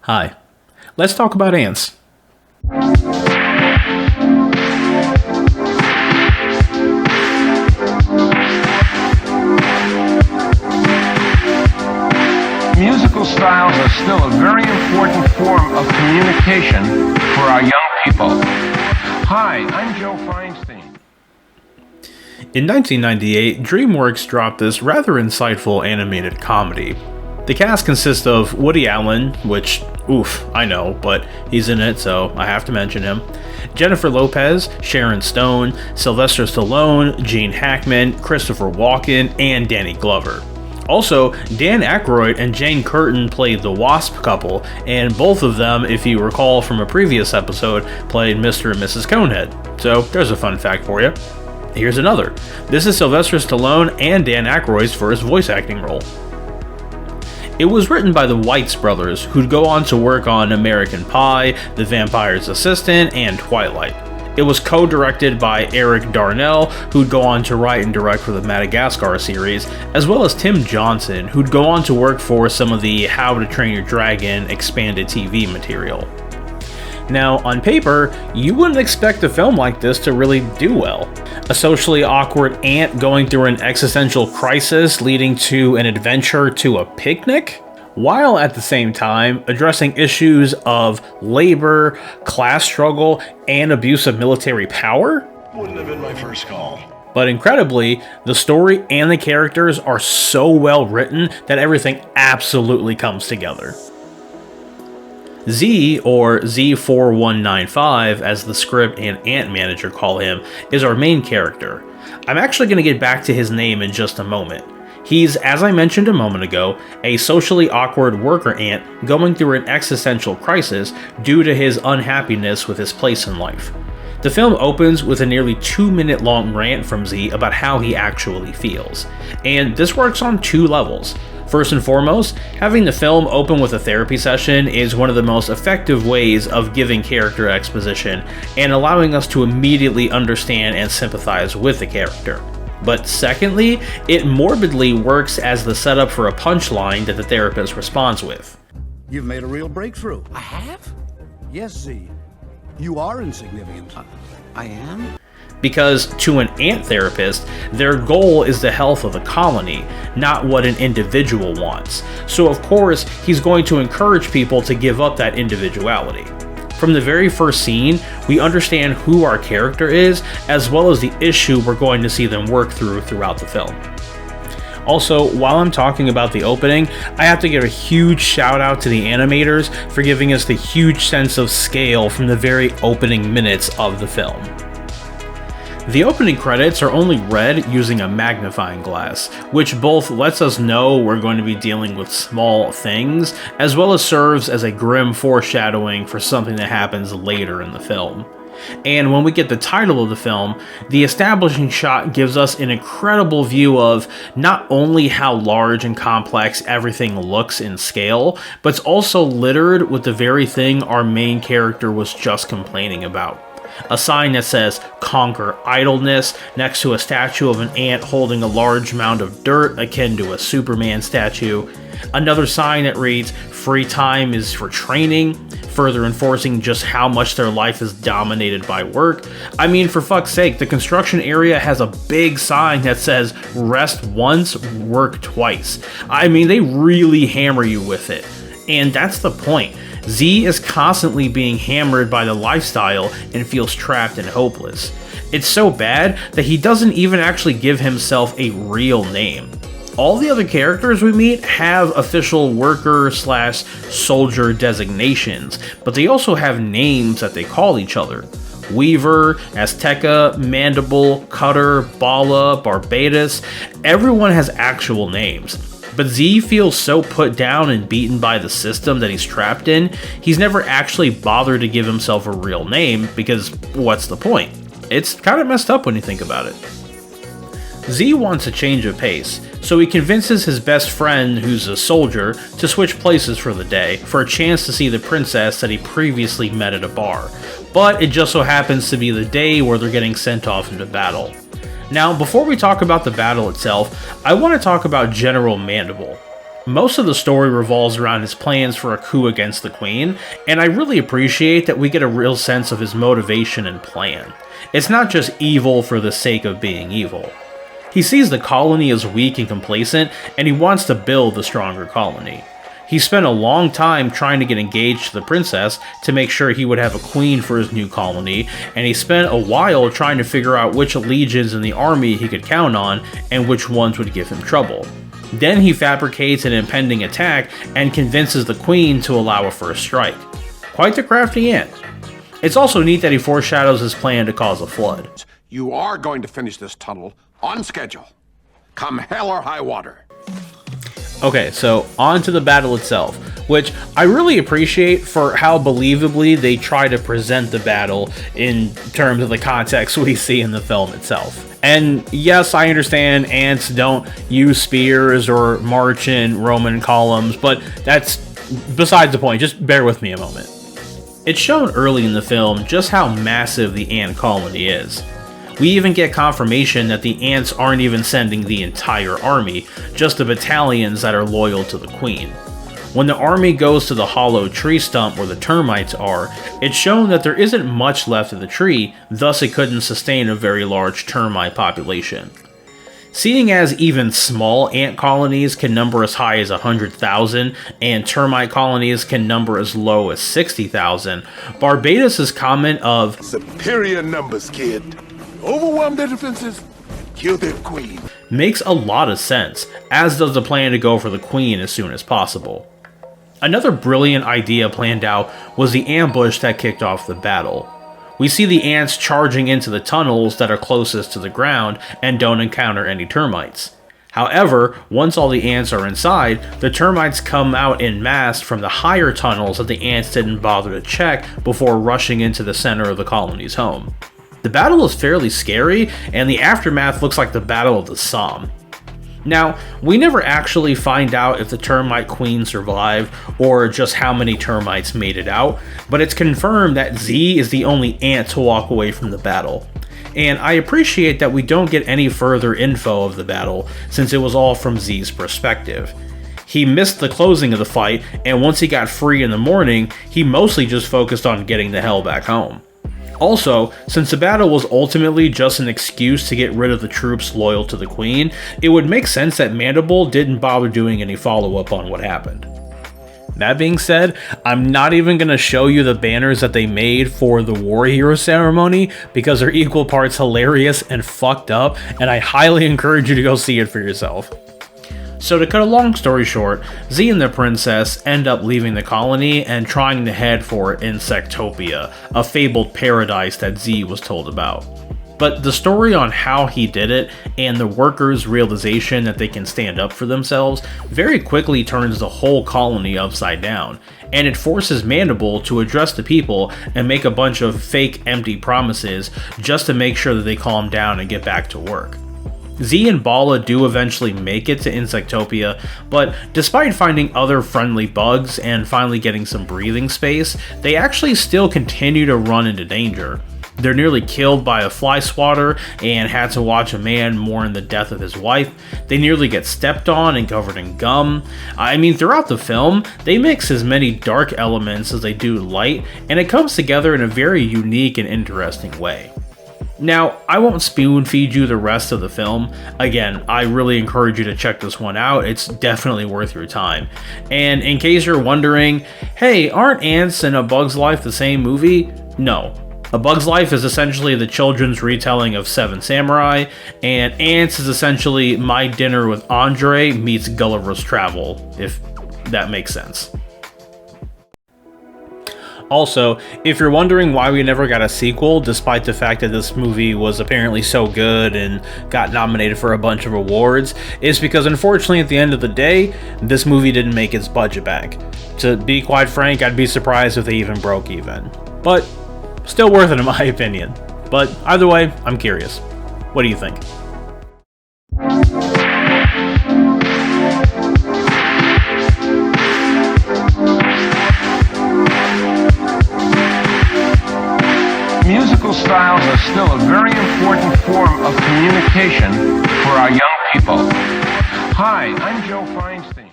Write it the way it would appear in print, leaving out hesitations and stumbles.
Hi. Let's talk about Antz. Musical styles are still a very important form of communication for our young people. Hi, I'm Joe Feinstein. In 1998, DreamWorks dropped this rather insightful animated comedy. The cast consists of Woody Allen, which, oof, I know, but he's in it, so I have to mention him. Jennifer Lopez, Sharon Stone, Sylvester Stallone, Gene Hackman, Christopher Walken, and Danny Glover. Also, Dan Aykroyd and Jane Curtin played the Wasp couple, and both of them, if you recall from a previous episode, played Mr. and Mrs. Conehead. So, there's a fun fact for you. Here's another. This is Sylvester Stallone and Dan Aykroyd's first voice acting role. It was written by the Weitz brothers, who'd go on to work on American Pie, The Vampire's Assistant, and Twilight. It was co-directed by Eric Darnell, who'd go on to write and direct for the Madagascar series, as well as Tim Johnson, who'd go on to work for some of the How to Train Your Dragon expanded TV material. Now, on paper, you wouldn't expect a film like this to really do well. A socially awkward ant going through an existential crisis leading to an adventure to a picnic, while at the same time addressing issues of labor, class struggle, and abuse of military power? Wouldn't have been my first call. But incredibly, the story and the characters are so well written that everything absolutely comes together. Z, or Z4195, as the script and ant manager call him, is our main character. I'm actually going to get back to his name in just a moment. He's, as I mentioned a moment ago, a socially awkward worker ant going through an existential crisis due to his unhappiness with his place in life. The film opens with a nearly 2-minute long rant from Z about how he actually feels, and this works on two levels. First and foremost, having the film open with a therapy session is one of the most effective ways of giving character exposition and allowing us to immediately understand and sympathize with the character. But secondly, it morbidly works as the setup for a punchline that the therapist responds with. You've made a real breakthrough. I have? Yes, Z. You are insignificant. I am? Because to an ant therapist, their goal is the health of the colony, not what an individual wants. So of course, he's going to encourage people to give up that individuality. From the very first scene, we understand who our character is, as well as the issue we're going to see them work throughout the film. Also, while I'm talking about the opening, I have to give a huge shout out to the animators for giving us the huge sense of scale from the very opening minutes of the film. The opening credits are only read using a magnifying glass, which both lets us know we're going to be dealing with small things, as well as serves as a grim foreshadowing for something that happens later in the film. And when we get the title of the film, the establishing shot gives us an incredible view of not only how large and complex everything looks in scale, but it's also littered with the very thing our main character was just complaining about. A sign that says, "Conquer idleness," next to a statue of an ant holding a large mound of dirt akin to a Superman statue. Another sign that reads, "Free time is for training," further enforcing just how much their life is dominated by work. I mean, for fuck's sake, the construction area has a big sign that says, "Rest once, work twice." I mean, they really hammer you with it. And that's the point. Z is constantly being hammered by the lifestyle and feels trapped and hopeless. It's so bad that he doesn't even actually give himself a real name. All the other characters we meet have official worker/soldier designations, but they also have names that they call each other. Weaver, Azteca, Mandible, Cutter, Bala, Barbados, everyone has actual names. But Z feels so put down and beaten by the system that he's trapped in, he's never actually bothered to give himself a real name, because what's the point? It's kind of messed up when you think about it. Z wants a change of pace, so he convinces his best friend, who's a soldier, to switch places for the day, for a chance to see the princess that he previously met at a bar. But it just so happens to be the day where they're getting sent off into battle. Now, before we talk about the battle itself, I want to talk about General Mandible. Most of the story revolves around his plans for a coup against the Queen, and I really appreciate that we get a real sense of his motivation and plan. It's not just evil for the sake of being evil. He sees the colony as weak and complacent, and he wants to build a stronger colony. He spent a long time trying to get engaged to the princess to make sure he would have a queen for his new colony, and he spent a while trying to figure out which legions in the army he could count on and which ones would give him trouble. Then he fabricates an impending attack and convinces the queen to allow a first strike. Quite the crafty ant. It's also neat that he foreshadows his plan to cause a flood. You are going to finish this tunnel on schedule, come hell or high water. Okay, so on to the battle itself, which I really appreciate for how believably they try to present the battle in terms of the context we see in the film itself. And yes, I understand ants don't use spears or march in Roman columns, but that's besides the point. Just bear with me a moment. It's shown early in the film just how massive the ant colony is. We even get confirmation that the ants aren't even sending the entire army, just the battalions that are loyal to the Queen. When the army goes to the hollow tree stump where the termites are, it's shown that there isn't much left of the tree, thus it couldn't sustain a very large termite population. Seeing as even small ant colonies can number as high as 100,000 and termite colonies can number as low as 60,000, Barbados' comment of "Superior numbers, kid. Overwhelm their defenses, kill their queen," makes a lot of sense, as does the plan to go for the Queen as soon as possible. Another brilliant idea planned out was the ambush that kicked off the battle. We see the ants charging into the tunnels that are closest to the ground and don't encounter any termites. However, once all the ants are inside, the termites come out en masse from the higher tunnels that the ants didn't bother to check before rushing into the center of the colony's home. The battle is fairly scary, and the aftermath looks like the Battle of the Somme. Now, we never actually find out if the termite queen survived or just how many termites made it out, but it's confirmed that Z is the only ant to walk away from the battle. And I appreciate that we don't get any further info of the battle, since it was all from Z's perspective. He missed the closing of the fight, and once he got free in the morning, he mostly just focused on getting the hell back home. Also, since the battle was ultimately just an excuse to get rid of the troops loyal to the Queen, it would make sense that Mandible didn't bother doing any follow-up on what happened. That being said, I'm not even going to show you the banners that they made for the War Hero ceremony because they're equal parts hilarious and fucked up, and I highly encourage you to go see it for yourself. So to cut a long story short, Z and the princess end up leaving the colony and trying to head for Insectopia, a fabled paradise that Z was told about. But the story on how he did it and the workers' realization that they can stand up for themselves very quickly turns the whole colony upside down, and it forces Mandible to address the people and make a bunch of fake empty promises just to make sure that they calm down and get back to work. Z and Bala do eventually make it to Insectopia, but despite finding other friendly bugs and finally getting some breathing space, they actually still continue to run into danger. They're nearly killed by a fly swatter and had to watch a man mourn the death of his wife. They nearly get stepped on and covered in gum. I mean, throughout the film, they mix as many dark elements as they do light, and it comes together in a very unique and interesting way. Now, I won't spoon feed you the rest of the film. Again, I really encourage you to check this one out. It's definitely worth your time. And in case you're wondering, hey, aren't Antz and A Bug's Life the same movie? No. A Bug's Life is essentially the children's retelling of Seven Samurai, and Antz is essentially My Dinner with Andre meets Gulliver's Travel, if that makes sense. Also, if you're wondering why we never got a sequel, despite the fact that this movie was apparently so good and got nominated for a bunch of awards, it's because unfortunately at the end of the day, this movie didn't make its budget back. To be quite frank, I'd be surprised if they even broke even. But still worth it in my opinion. But either way, I'm curious. What do you think? Musical styles are still a very important form of communication for our young people. Hi, I'm Joe Feinstein.